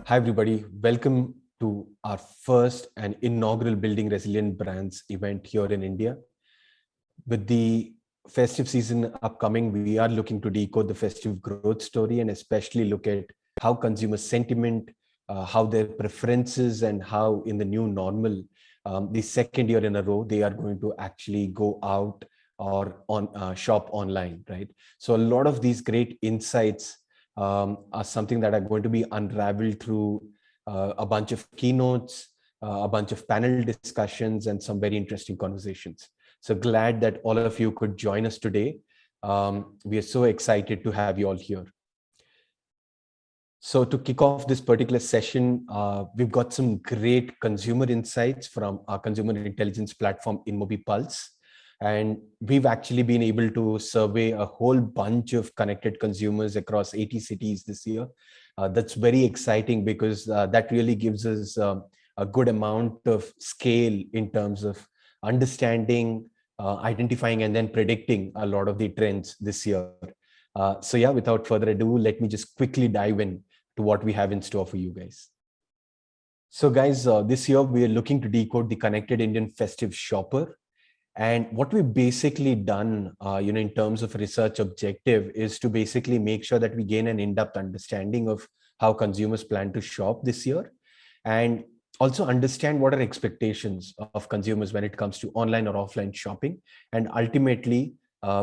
Hi, everybody. Welcome to our first and inaugural Building Resilient Brands event here in India. With the festive season upcoming, we are looking to decode the festive growth story and especially look at how consumer sentiment, how their preferences, and how in the new normal, the second year in a row, they are going to actually go out or on shop online, right? So a lot of these great insights are something that are going to be unraveled through a bunch of keynotes, a bunch of panel discussions, and some very interesting conversations. So glad that all of you could join us today. We are so excited to have you all here. So to kick off this particular session, we've got some great consumer insights from our consumer intelligence platform, InMobiPulse. And we've actually been able to survey a whole bunch of connected consumers across 80 cities this year. That's very exciting because that really gives us a good amount of scale in terms of understanding, identifying, and then predicting a lot of the trends this year. So yeah, without further ado, let me just quickly dive in to what we have in store for you guys. So guys, this year we are looking to decode the connected Indian festive shopper. And what we've basically done, in terms of research objective is to basically make sure that we gain an in-depth understanding of how consumers plan to shop this year and also understand what are expectations of consumers when it comes to online or offline shopping. And ultimately,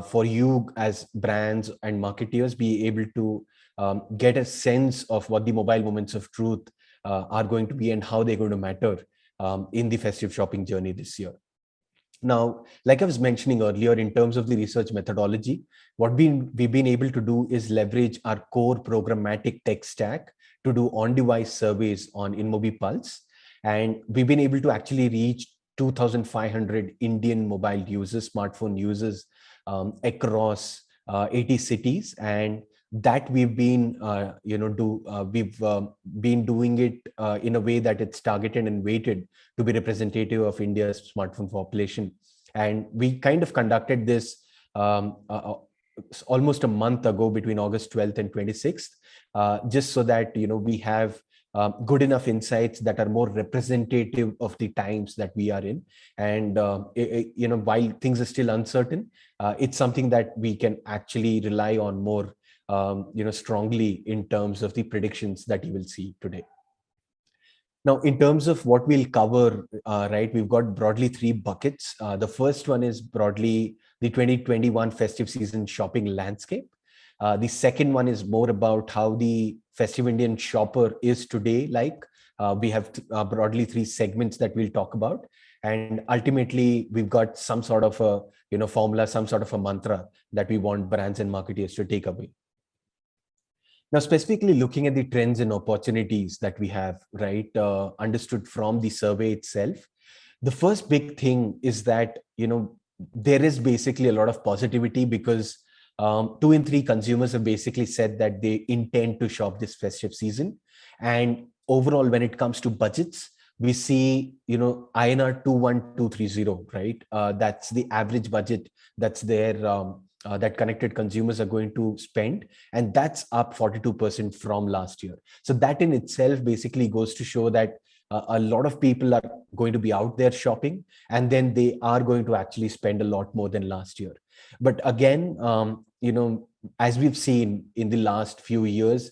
for you as brands and marketeers, be able to get a sense of what the mobile moments of truth are going to be and how they're going to matter in the festive shopping journey this year. Now, like I was mentioning earlier, in terms of the research methodology, what we've been able to do is leverage our core programmatic tech stack to do on-device surveys on InMobiPulse. And we've been able to actually reach 2,500 Indian mobile users, smartphone users across 80 cities. And that we've been, been doing it in a way that it's targeted and weighted to be representative of India's smartphone population. And we kind of conducted this almost a month ago between August 12th and 26th, just so that, we have good enough insights that are more representative of the times that we are in. And, while things are still uncertain, it's something that we can actually rely on more strongly in terms of the predictions that you will see today. Now, in terms of what we'll cover, right, we've got broadly three buckets. The first one is broadly the 2021 festive season shopping landscape. The second one is more about how the festive Indian shopper is today. We have broadly three segments that we'll talk about. And ultimately, we've got some sort of a formula, some sort of a mantra that we want brands and marketers to take away. Now, specifically looking at the trends and opportunities that we have, right, understood from the survey itself, the first big thing is that, there is basically a lot of positivity because 2 in 3 consumers have basically said that they intend to shop this festive season. And overall, when it comes to budgets, we see, INR 21,230, right? That's the average budget that's there. That connected consumers are going to spend, and that's up 42% from last year. So that in itself basically goes to show that a lot of people are going to be out there shopping, and then they are going to actually spend a lot more than last year. But again, as we've seen in the last few years,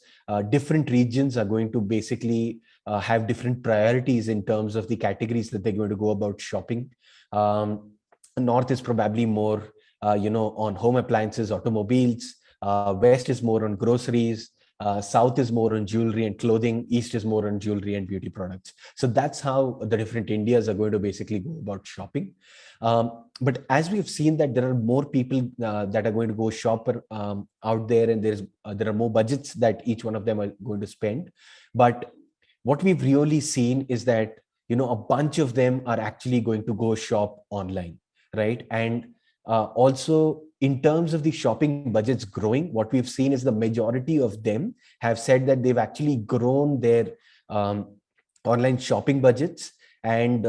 different regions are going to basically have different priorities in terms of the categories that they're going to go about shopping. North is probably more on home appliances, automobiles. West is more on groceries. South is more on jewelry and clothing. East is more on jewelry and beauty products. So that's how the different Indias are going to basically go about shopping. But as we've seen that there are more people that are going to go shop out there, and there are more budgets that each one of them are going to spend. But what we've really seen is that, a bunch of them are actually going to go shop online, right? And also, in terms of the shopping budgets growing, what we've seen is the majority of them have said that they've actually grown their online shopping budgets and,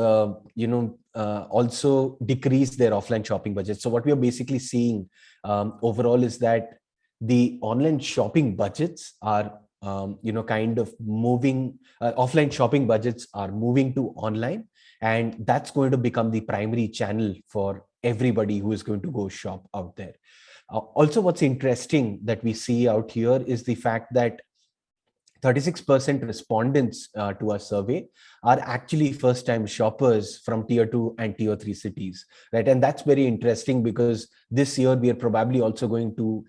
also decreased their offline shopping budgets. So what we are basically seeing overall is that the online shopping budgets are kind of moving, offline shopping budgets are moving to online, and that's going to become the primary channel for everybody who is going to go shop out there. Also, what's interesting that we see out here is the fact that 36% respondents to our survey are actually first-time shoppers from tier 2 and tier 3 cities, right? And that's very interesting because this year we are probably also going to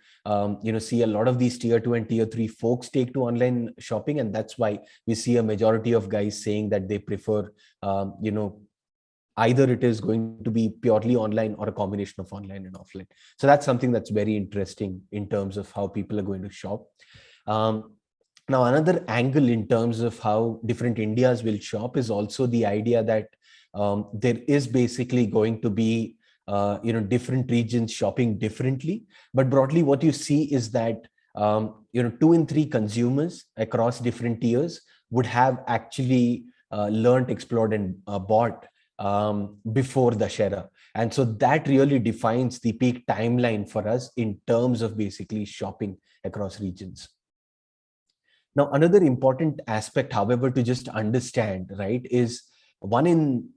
see a lot of these tier 2 and tier 3 folks take to online shopping, and that's why we see a majority of guys saying that they prefer either it is going to be purely online or a combination of online and offline. So that's something that's very interesting in terms of how people are going to shop. Now, another angle in terms of how different Indias will shop is also the idea that there is basically going to be different regions shopping differently. But broadly, what you see is that 2 in 3 consumers across different tiers would have actually learned, explored, and bought before Dussehra. And so that really defines the peak timeline for us in terms of basically shopping across regions. Now, another important aspect, however, to just understand, right, is 1 in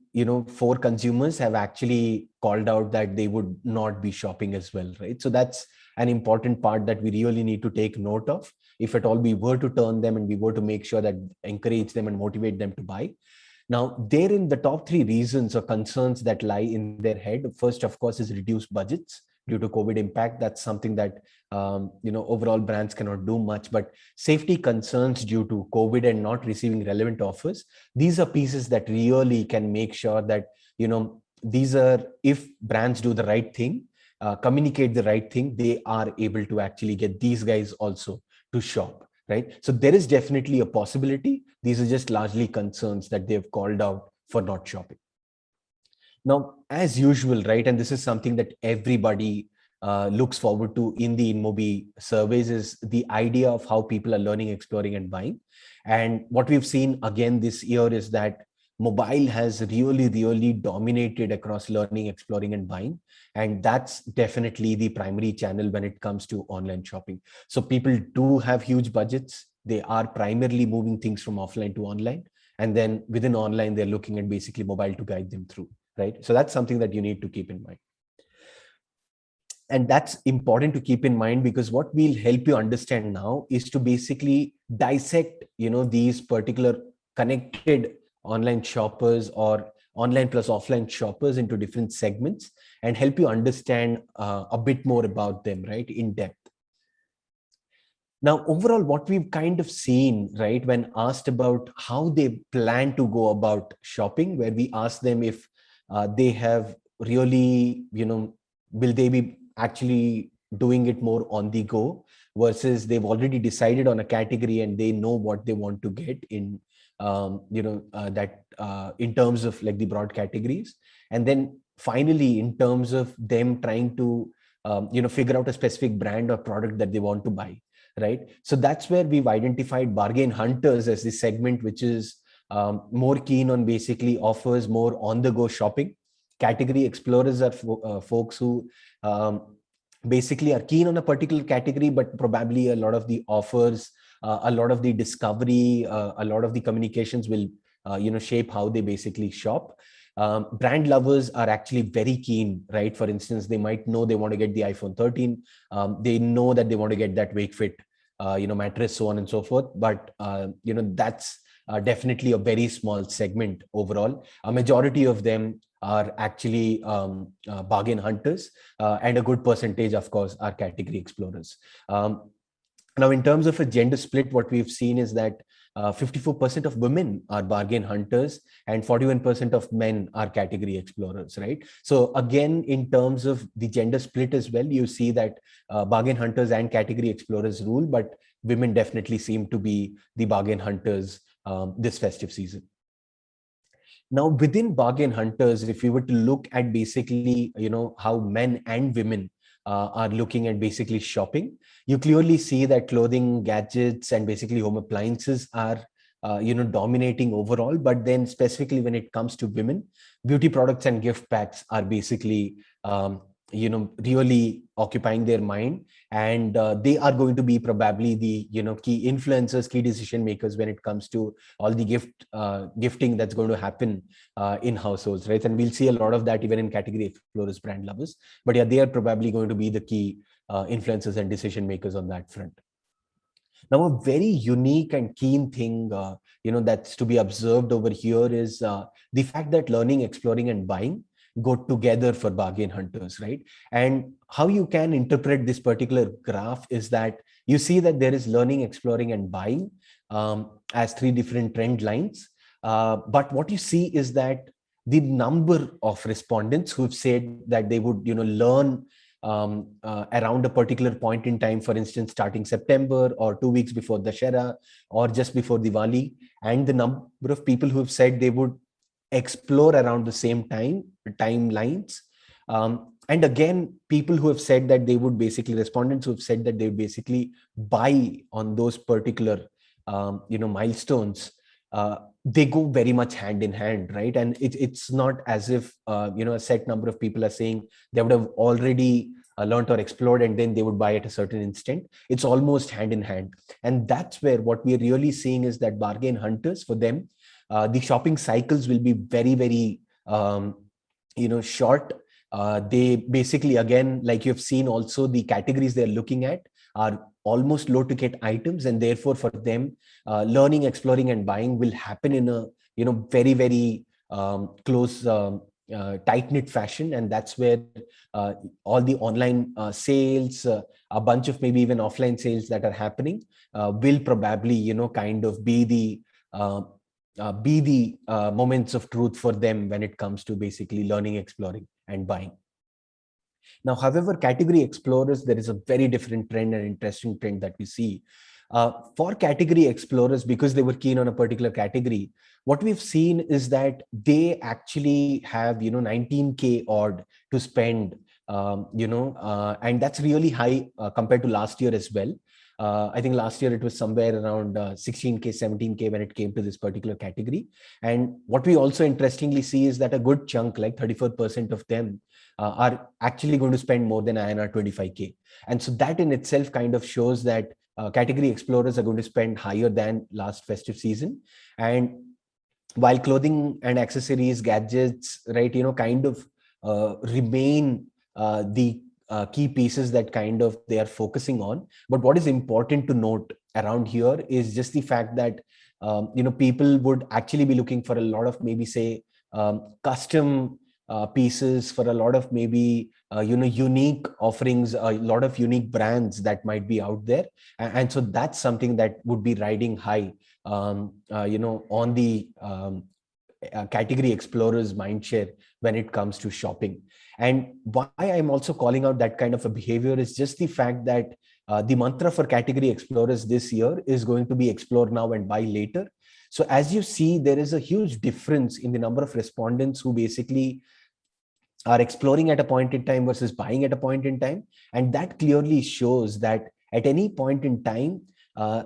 4 consumers have actually called out that they would not be shopping as well, right? So that's an important part that we really need to take note of. If at all we were to turn them and we were to make sure that encourage them and motivate them to buy. Now, therein the top 3 reasons or concerns that lie in their head, first, of course, is reduced budgets due to COVID impact. That's something that overall brands cannot do much, but safety concerns due to COVID and not receiving relevant offers, these are pieces that really can make sure that these are, if brands do the right thing, communicate the right thing, they are able to actually get these guys also to shop, right? So there is definitely a possibility. These are just largely concerns that they've called out for not shopping. Now, as usual, right, and this is something that everybody looks forward to in the InMobi surveys, is the idea of how people are learning, exploring, and buying. And what we've seen again this year is that mobile has really dominated across learning, exploring, and buying. And that's definitely the primary channel when it comes to online shopping. So people do have huge budgets. They are primarily moving things from offline to online. And then within online, they're looking at basically mobile to guide them through, right? So that's something that you need to keep in mind. And that's important to keep in mind, because what we'll help you understand now is to basically dissect, these particular connected online shoppers or online plus offline shoppers into different segments and help you understand a bit more about them, right, in depth. Now, overall, what we've kind of seen, right, when asked about how they plan to go about shopping, where we ask them if they have really, will they be actually doing it more on the go versus they've already decided on a category and they know what they want to get in, in terms of like the broad categories. And then finally, in terms of them trying to, figure out a specific brand or product that they want to buy. Right. So that's where we've identified bargain hunters as the segment, which is more keen on basically offers more on the go shopping. Category explorers are folks who basically are keen on a particular category, but probably a lot of the offers, a lot of the discovery, a lot of the communications will, shape how they basically shop. Brand lovers are actually very keen, right? For instance, they might know they want to get the iPhone 13. They know that they want to get that Wakefit, mattress, so on and so forth. But, that's definitely a very small segment overall. A majority of them are actually bargain hunters, and a good percentage, of course, are category explorers. Now, in terms of a gender split, what we've seen is that 54% of women are bargain hunters and 41% of men are category explorers, right? So again, in terms of the gender split as well, you see that bargain hunters and category explorers rule, but women definitely seem to be the bargain hunters this festive season. Now, within bargain hunters, if we were to look at basically, how men and women are looking at basically shopping, you clearly see that clothing, gadgets, and basically home appliances are, dominating overall. But then specifically when it comes to women, beauty products and gift packs are basically really occupying their mind, and they are going to be probably the key influencers, key decision makers when it comes to all the gifting that's going to happen in households, right? And we'll see a lot of that even in category explorers, brand lovers. But yeah, they are probably going to be the key influencers and decision makers on that front. Now, a very unique and keen thing, that's to be observed over here is the fact that learning, exploring, and buying go together for bargain hunters, right? And how you can interpret this particular graph is that you see that there is learning, exploring, and buying as three different trend lines. But what you see is that the number of respondents who've said that they would, learn around a particular point in time, for instance, starting September or 2 weeks before Dashera or just before Diwali, and the number of people who have said they would explore around the same timelines. And again, people who have said that they would basically, respondents who have said that they would basically buy on those particular, milestones, they go very much hand in hand, right? And it's not as if, a set number of people are saying they would have already learned or explored and then they would buy at a certain instant. It's almost hand in hand. And that's where what we're really seeing is that bargain hunters, for them, the shopping cycles will be very, very, short. They basically, again, like you've seen also, the categories they're looking at are almost low ticket items, and therefore for them, learning, exploring, and buying will happen in a very, very close, tight-knit fashion. And that's where all the online sales, a bunch of maybe even offline sales that are happening, will probably kind of be the moments of truth for them when it comes to basically learning, exploring, and buying. Now, however, category explorers, there is a very different trend and interesting trend that we see. For category explorers, because they were keen on a particular category, what we've seen is that they actually have 19K odd to spend, and that's really high compared to last year as well. I think last year it was somewhere around 16K, 17K when it came to this particular category. And what we also interestingly see is that a good chunk, like 34% of them, are actually going to spend more than INR 25K. And so that in itself kind of shows that category explorers are going to spend higher than last festive season. And while clothing and accessories, gadgets, right, kind of remain the key pieces that kind of they are focusing on. But what is important to note around here is just the fact that, people would actually be looking for a lot of maybe say custom pieces, for a lot of maybe, unique offerings, a lot of unique brands that might be out there. And so that's something that would be riding high, on the category explorers mindshare when it comes to shopping. And why I'm also calling out that kind of a behavior is just the fact that the mantra for category explorers this year is going to be explore now and buy later. So as you see, there is a huge difference in the number of respondents who basically are exploring at a point in time versus buying at a point in time. And that clearly shows that at any point in time,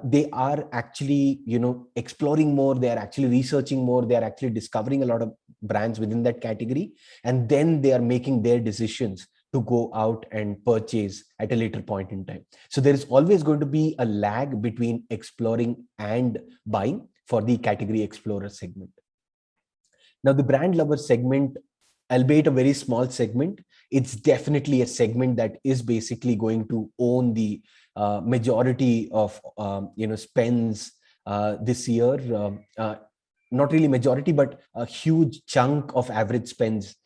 they are actually, exploring more, they are actually researching more, they are actually discovering a lot of brands within that category. And then they are making their decisions to go out and purchase at a later point in time. So there is always going to be a lag between exploring and buying for the category explorer segment. Now, the brand lover segment, albeit a very small segment, it's definitely a segment that is basically going to own the majority of spends this year. Not really majority, but a huge chunk of average spends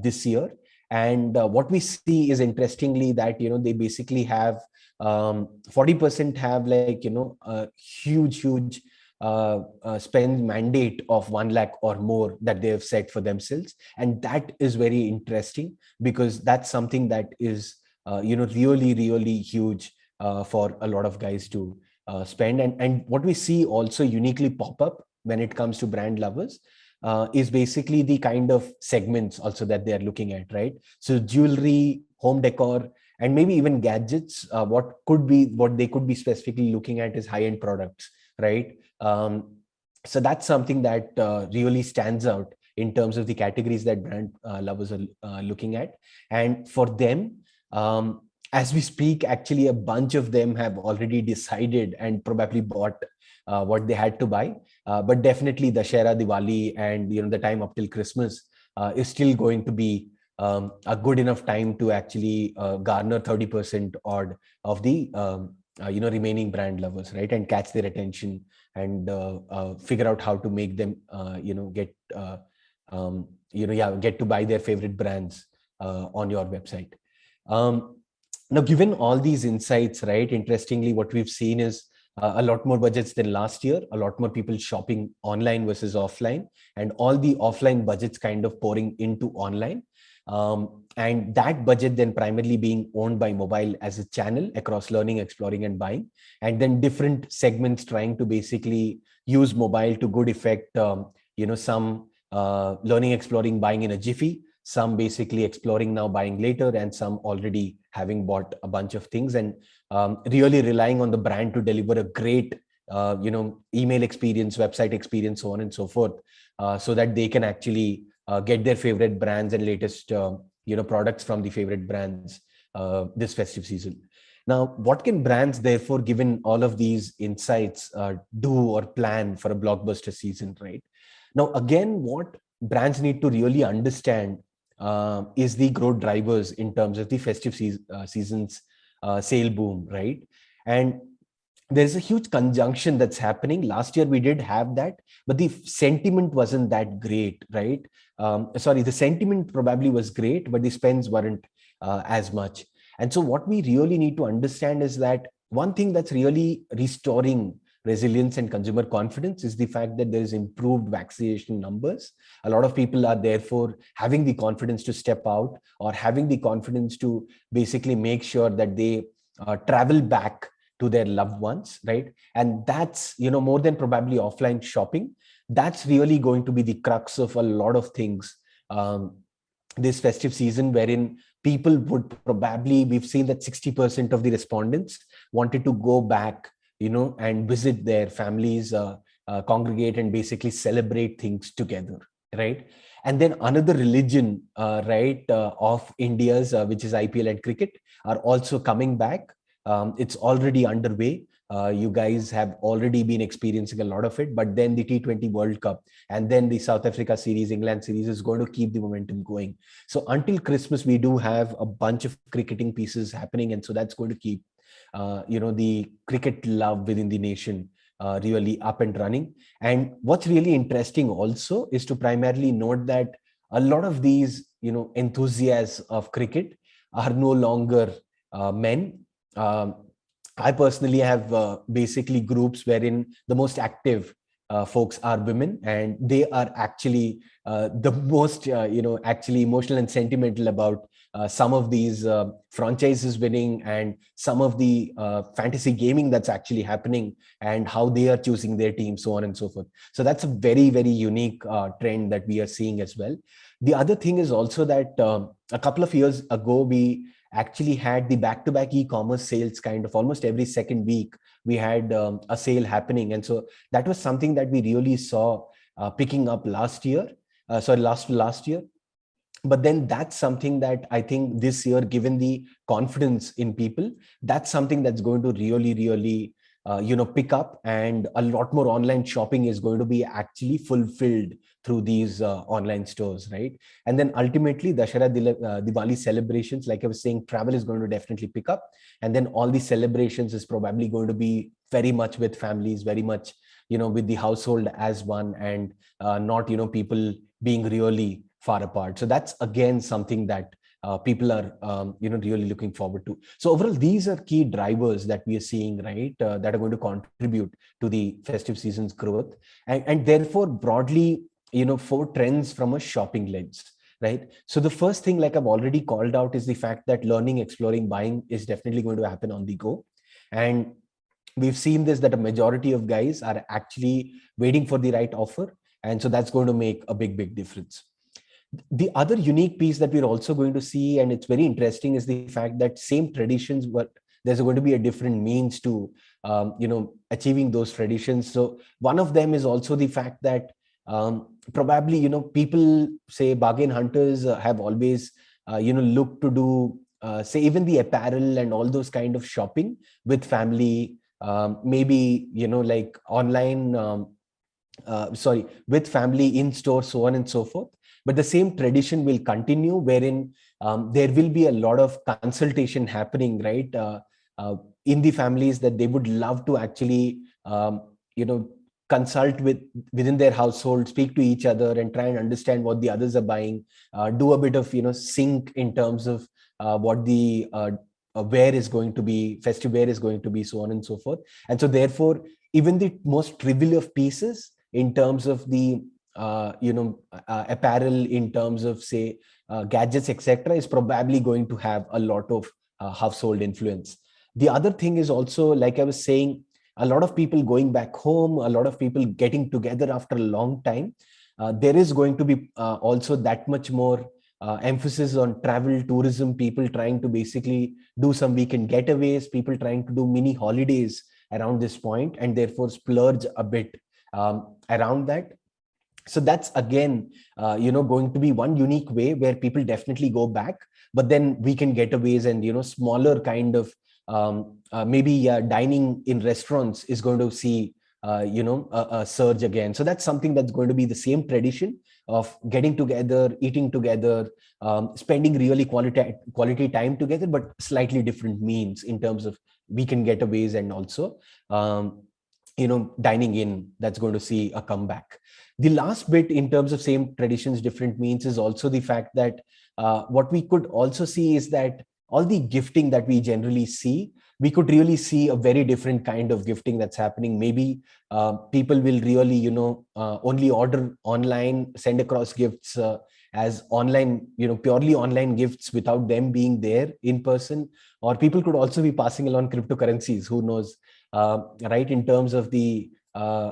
this year. And what we see is, interestingly, that they basically have 40% have like a huge spend mandate of 1 lakh or more that they have set for themselves. And that is very interesting, because that's something that is really huge for a lot of guys to spend. And what we see also uniquely pop up when it comes to brand lovers is basically the kind of segments also that they are looking at, right? So jewelry, home decor, and maybe even gadgets. What they could be specifically looking at is high-end products, right? So that's something that really stands out in terms of the categories that brand lovers are looking at. And for them, as we speak, actually a bunch of them have already decided and probably bought what they had to buy. But definitely Dussehra, Diwali, and the time up till Christmas is still going to be a good enough time to actually garner 30% odd of the remaining brand lovers, right, and catch their attention and figure out how to make them get get to buy their favorite brands on your website. Now, given all these insights, right, interestingly, what we've seen is a lot more budgets than last year, a lot more people shopping online versus offline, and all the offline budgets kind of pouring into online. And that budget then primarily being owned by mobile as a channel across learning, exploring, and buying. And then different segments trying to basically use mobile to good effect, some learning, exploring, buying in a jiffy, some basically exploring now, buying later, and some already having bought a bunch of things, and really relying on the brand to deliver a great email experience, website experience, so on and so forth, so that they can actually get their favorite brands and latest products from the favorite brands this festive season. Now, what can brands, therefore, given all of these insights, do or plan for a blockbuster season, right? Now, again, what brands need to really understand is the growth drivers in terms of the festive season's sale boom, right? And there's a huge conjunction that's happening. Last year we did have that, but the sentiment wasn't that great, right? The sentiment probably was great, but the spends weren't as much. And so what we really need to understand is that one thing that's really restoring resilience and consumer confidence is the fact that there is improved vaccination numbers. A lot of people are therefore having the confidence to step out, or having the confidence to basically make sure that they travel back to their loved ones, right? And that's, more than probably offline shopping, that's really going to be the crux of a lot of things this festive season, wherein people would probably, we've seen that 60% of the respondents wanted to go back, and visit their families, congregate, and basically celebrate things together, right? And then another religion, of India's, which is IPL and cricket, are also coming back. It's already underway. You guys have already been experiencing a lot of it, but then the T20 World Cup and then the South Africa series, England series is going to keep the momentum going. So until Christmas, we do have a bunch of cricketing pieces happening. And so that's going to keep, the cricket love within the nation really up and running. And what's really interesting also is to primarily note that a lot of these, enthusiasts of cricket are no longer men. I personally have basically groups wherein the most active folks are women, and they are actually the most, actually emotional and sentimental about some of these franchises winning, and some of the fantasy gaming that's actually happening, and how they are choosing their team, so on and so forth. So that's a very, very unique trend that we are seeing as well. The other thing is also that a couple of years ago, we actually had the back-to-back e-commerce sales kind of almost every second week. We had a sale happening. And so that was something that we really saw picking up last year. Last year. But then that's something that I think this year, given the confidence in people, that's something that's going to really, really, pick up, and a lot more online shopping is going to be actually fulfilled through these online stores, right? And then ultimately, Dussehra, Diwali celebrations, like I was saying, travel is going to definitely pick up. And then all the celebrations is probably going to be very much with families, very much, with the household as one, and not, people being really far apart. So that's again something that people are really looking forward to. So overall, these are key drivers that we are seeing, right, that are going to contribute to the festive season's growth, and therefore broadly, 4 trends from a shopping lens, right? So the first thing, like I've already called out, is the fact that learning, exploring, buying is definitely going to happen on the go. And we've seen this, that a majority of guys are actually waiting for the right offer, and so that's going to make a big difference. The other unique piece that we're also going to see, and it's very interesting, is the fact that same traditions, but there's going to be a different means to achieving those traditions. So one of them is also the fact that probably, people say bargain hunters have always, looked to do, say, even the apparel and all those kind of shopping with family, maybe, like online, with family in store, so on and so forth. But the same tradition will continue, wherein there will be a lot of consultation happening, right? In the families, that they would love to actually, consult within their household, speak to each other and try and understand what the others are buying, do a bit of, sync in terms of what the wear is going to be, festive wear is going to be, so on and so forth. And so therefore, even the most trivial of pieces in terms of the apparel, in terms of, say, gadgets, etc., is probably going to have a lot of household influence. The other thing is also, like I was saying, a lot of people going back home, a lot of people getting together after a long time. There is going to be also that much more emphasis on travel, tourism, people trying to basically do some weekend getaways, people trying to do mini holidays around this point, and therefore splurge a bit around that. So that's again, going to be one unique way where people definitely go back. But then weekend getaways and, smaller kind of maybe dining in restaurants is going to see a surge again. So that's something that's going to be the same tradition of getting together, eating together, spending really quality time together, but slightly different means in terms of weekend getaways, and also dining in, that's going to see a comeback. The last bit in terms of same traditions, different means, is also the fact that what we could also see is that all the gifting that we generally see, we could really see a very different kind of gifting that's happening. Maybe people will really, only order online, send across gifts as online, purely online gifts without them being there in person. Or people could also be passing along cryptocurrencies, who knows, right, in terms of the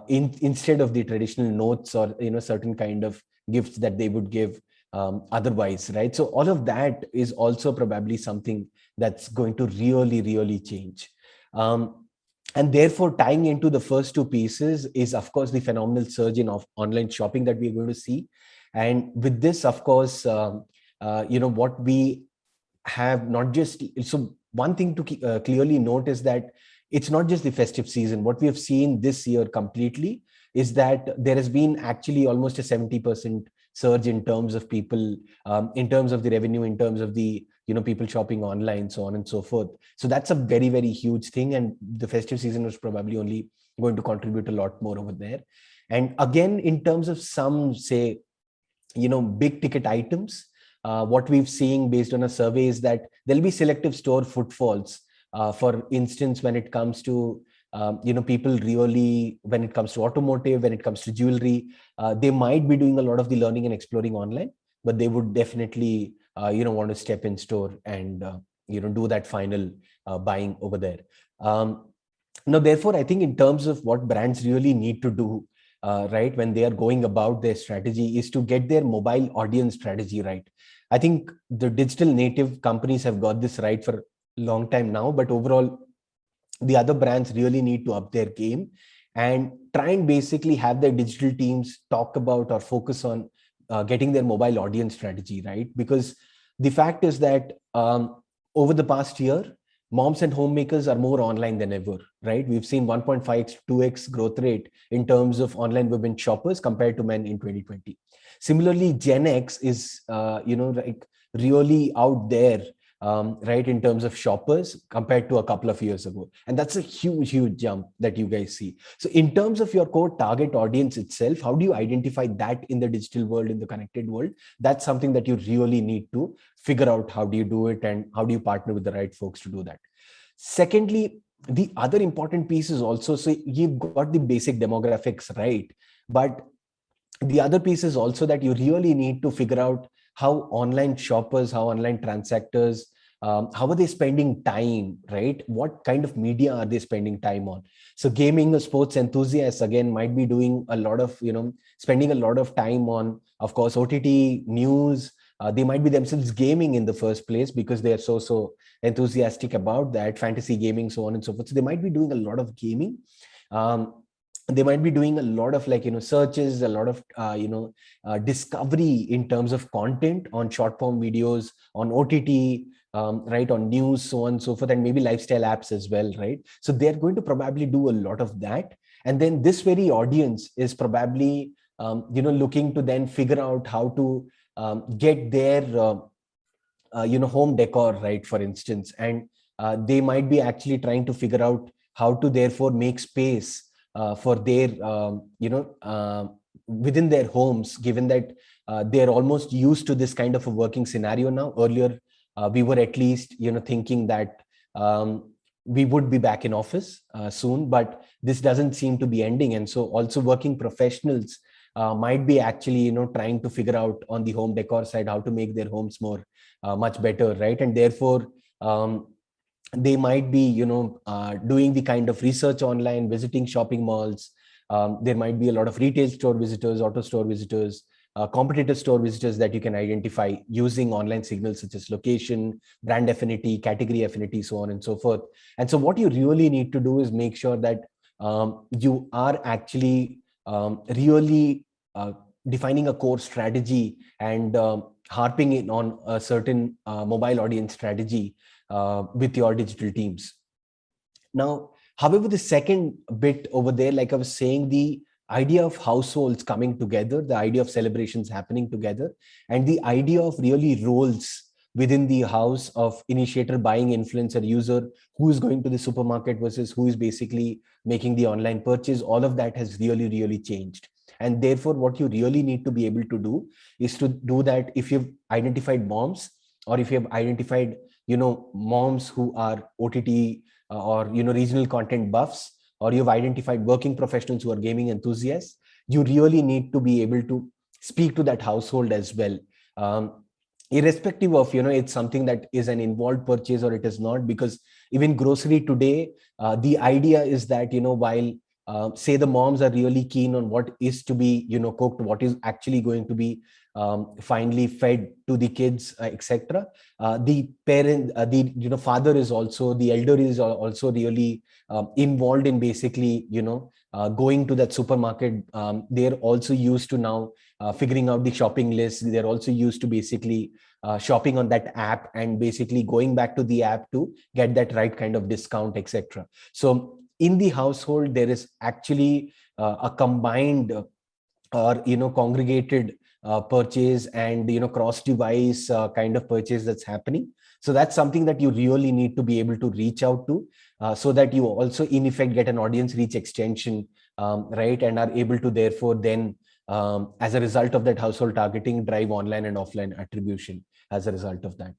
instead of the traditional notes or certain kind of gifts that they would give otherwise, right? So all of that is also probably something that's going to really change. And therefore, tying into the first two pieces is, of course, the phenomenal surge in online shopping that we're going to see. And with this, of course, what we have not just, so one thing to clearly note is that it's not just the festive season. What we have seen this year completely is that there has been actually almost a 70% surge in terms of people, in terms of the revenue, in terms of the people shopping online, so on and so forth. So that's a very huge thing, and the festive season was probably only going to contribute a lot more over there. And again, in terms of some, say, big ticket items, what we've seen based on a survey is that there'll be selective store footfalls. For instance, when it comes to people really, when it comes to automotive, when it comes to jewelry, they might be doing a lot of the learning and exploring online, but they would definitely want to step in store and do that final buying over there. Now, therefore, I think in terms of what brands really need to do, right, when they are going about their strategy, is to get their mobile audience strategy right. I think the digital native companies have got this right for a long time now, but overall, the other brands really need to up their game and try and basically have their digital teams talk about or focus on getting their mobile audience strategy right. Because the fact is that over the past year, moms and homemakers are more online than ever, right? We've seen 1.5x, 2x growth rate in terms of online women shoppers compared to men in 2020. Similarly, Gen X is, like really out there, right, in terms of shoppers compared to a couple of years ago. And that's a huge jump that you guys see. So in terms of your core target audience itself, how do you identify that in the digital world, in the connected world? That's something that you really need to figure out. How do you do it, and how do you partner with the right folks to do that? Secondly, the other important piece is also, so you've got the basic demographics right, but the other piece is also that you really need to figure out how online shoppers, how online transactors, how are they spending time, right? What kind of media are they spending time on? So gaming or sports enthusiasts, again, might be doing a lot of, spending a lot of time on, of course, OTT news. They might be themselves gaming in the first place because they are so enthusiastic about that, fantasy gaming, so on and so forth. So they might be doing a lot of gaming. they might be doing a lot of searches, a lot of discovery in terms of content on short form videos, on OTT, right, on news, so on and so forth, and maybe lifestyle apps as well, right? So they're going to probably do a lot of that. And then this very audience is probably looking to then figure out how to get their home decor right, for instance. And they might be actually trying to figure out how to therefore make space for their within their homes, given that they're almost used to this kind of a working scenario now. Earlier we were at least thinking that we would be back in office soon, but this doesn't seem to be ending. And so also working professionals might be actually trying to figure out on the home decor side how to make their homes more much better, right? And therefore they might be doing the kind of research online, visiting shopping malls. There might be a lot of retail store visitors, auto store visitors, competitor store visitors that you can identify using online signals such as location, brand affinity, category affinity, so on and so forth. And so what you really need to do is make sure that you are actually really defining a core strategy and harping in on a certain mobile audience strategy with your digital teams. Now, however, the second bit over there, like I was saying, the idea of households coming together, the idea of celebrations happening together, and the idea of really roles within the house of initiator, buying, influencer, user, who is going to the supermarket versus who is basically making the online purchase, all of that has really, really changed. And therefore, what you really need to be able to do is to do that if you've identified moms, or if you have identified moms who are OTT or regional content buffs, or you've identified working professionals who are gaming enthusiasts, you really need to be able to speak to that household as well, irrespective of it's something that is an involved purchase or it is not. Because even grocery today, the idea is that while say the moms are really keen on what is to be cooked, what is actually going to be finally fed to the kids, etc. The parent, the father is also, the elder is also really involved in basically going to that supermarket. They're also used to now figuring out the shopping list. They're also used to basically shopping on that app and basically going back to the app to get that right kind of discount, etc. So in the household, there is actually a combined or congregated purchase and cross device kind of purchase that's happening. So that's something that you really need to be able to reach out to, so that you also in effect get an audience reach extension, right, and are able to therefore then as a result of that household targeting, drive online and offline attribution as a result of that.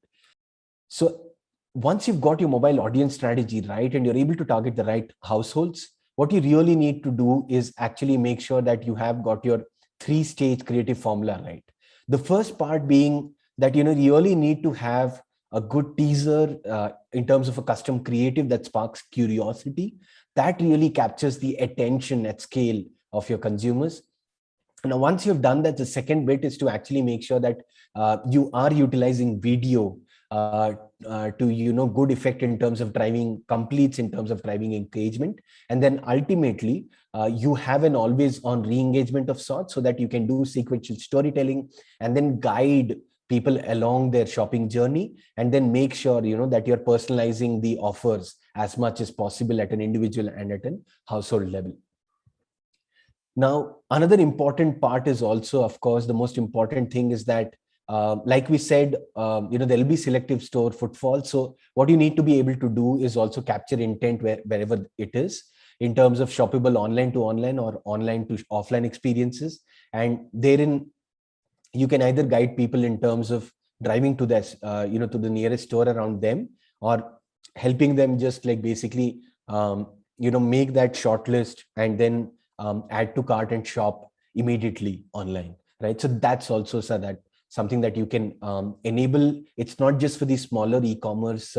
So once you've got your mobile audience strategy right and you're able to target the right households, what you really need to do is actually make sure that you have got your 3-stage creative formula right. The first part being that you really need to have a good teaser in terms of a custom creative that sparks curiosity, that really captures the attention at scale of your consumers. Now, once you've done that, the second bit is to actually make sure that you are utilizing video to good effect in terms of driving completes, in terms of driving engagement. And then ultimately you have an always on re-engagement of sorts, so that you can do sequential storytelling and then guide people along their shopping journey, and then make sure that you're personalizing the offers as much as possible at an individual and at an household level. Now, another important part is also, of course, the most important thing is that like we said, there'll be selective store footfall. So what you need to be able to do is also capture intent wherever it is, in terms of shoppable online to online or online to offline experiences. And therein, you can either guide people in terms of driving to this, to the nearest store around them, or helping them just like basically, make that short list and then add to cart and shop immediately online, right? So that's also that something that you can enable. It's not just for the smaller e-commerce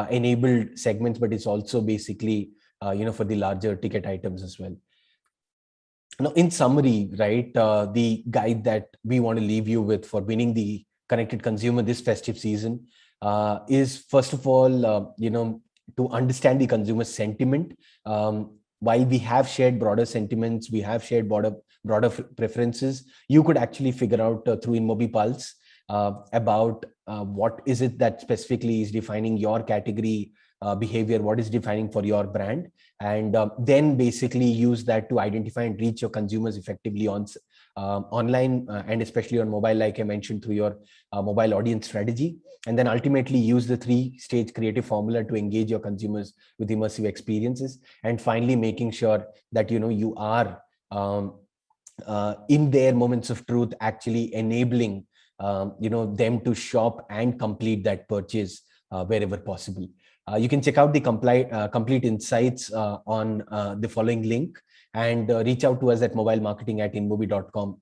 enabled segments, but it's also basically for the larger ticket items as well. Now, in summary, right, the guide that we want to leave you with for winning the connected consumer this festive season is, first of all, to understand the consumer sentiment. while we have shared broader sentiments, we have shared broader preferences, you could actually figure out through InMobi Pulse about what is it that specifically is defining your category behavior, what is defining for your brand, and then basically use that to identify and reach your consumers effectively on online and especially on mobile, like I mentioned, through your mobile audience strategy, and then ultimately use the 3-stage creative formula to engage your consumers with immersive experiences, and finally making sure that you are in their moments of truth actually enabling them to shop and complete that purchase wherever possible. You can check out the complete insights on the following link, and reach out to us at mobilemarketing@inmobi.com.